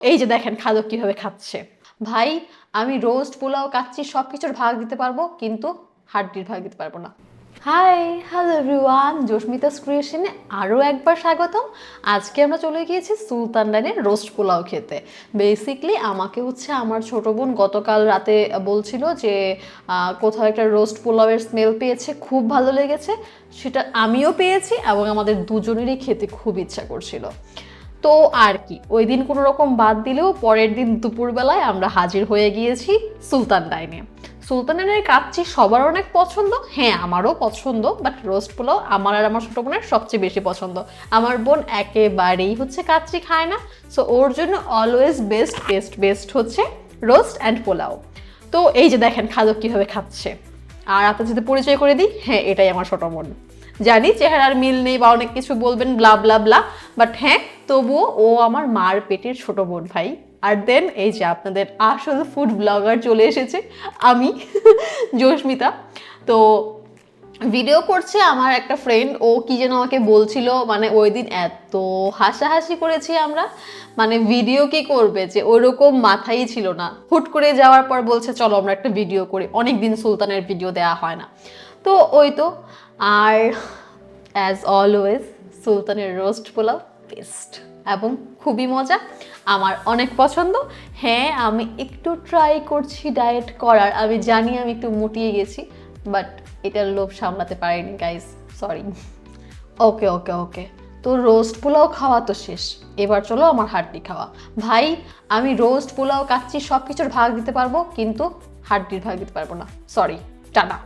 এই যে দেখেন খাদক কিভাবে খাচ্ছে। ভাই আমি রোস্ট পোলাও কাচ্চি সব কিছুর ভাগ দিতে পারবো, কিন্তু হাড্ডির ভাগ দিতে পারবো না। হাই, হ্যালো এভরিওয়ান, জস্মিতাস ক্রিয়েশনে আরও একবার স্বাগতম। আজকে আমরা চলে গিয়েছি সুলতান ডাইনের রোস্ট পোলাও খেতে। বেসিকলি আমাকে আমার ছোট বোন গতকাল রাতে বলছিল যে কোথাও একটা রোস্ট পোলাওয়ের স্মেল পেয়েছে, খুব ভালো লেগেছে। সেটা আমিও পেয়েছি এবং আমাদের দুজনেরই খেতে খুব ইচ্ছা করছিল। তো আর কি, ওই দিন কোনো রকম বাদ দিলেও পরের দিন দুপুরবেলায় আমরা হাজির হয়ে গিয়েছি সুলতান ডাইনে। সুলতান ডাইনের কাচ্চি সবার অনেক পছন্দ, হ্যাঁ আমারও পছন্দ, বাট রোস্ট পোলাও আমার আর আমার ছোট বোনের সবচেয়ে বেশি পছন্দ। আমার বোন একেবারেই কাচ্চি খায় না, সো ওর জন্য অলওয়েজ বেস্ট হচ্ছে রোস্ট অ্যান্ড পোলাও। তো এই যে দেখেন খাদক কিভাবে খাচ্ছে। আর আপনার সাথে পরিচয় করে দিই, হ্যাঁ এটাই আমার ছোট বোন। জানি চেহারার মিল নেই বা অনেক কিছু বলবেন ব্লা ব্লা ব্লা, বাট হ্যাঁ তবুও ও আমার মার পেটের ছোট বোন ভাই। আর দেন এই যে আপনাদের আসল ফুড ব্লগার চলে এসেছে, আমি জস্মিতা। তো ভিডিও করছে আমার একটা ফ্রেন্ড, ও কি যেন আমাকে বলছিল, মানে ওই দিন এত হাসাহাসি করেছি আমরা, মানে ভিডিও কি করবে যে ওরকম মাথাই ছিল না। হুট করে যাওয়ার পর বলছে চলো আমরা একটা ভিডিও করি, অনেকদিন সুলতানের ভিডিও দেওয়া হয় না। তো ওই তো, আর অ্যাজ অলওয়েজ সুলতানের রোস্ট পোলাও বেস্ট এবং খুবই মজা, আমার অনেক পছন্দ। হ্যাঁ আমি একটু ট্রাই করছি ডায়েট করার, আমি জানি আমি একটু মুটিয়ে গেছি, বাট এটার লোভ সামলাতে পারিনি গাইজ, সরি। ওকে ওকে ওকে, তো রোস্ট পোলাও খাওয়া তো শেষ, এবার চলো আমার হাড্ডি খাওয়া। ভাই আমি রোস্ট পোলাও কাচ্চি সব কিছুর ভাগ দিতে পারবো, কিন্তু হাড্ডির ভাগ দিতে পারবো না, সরি, টাটা।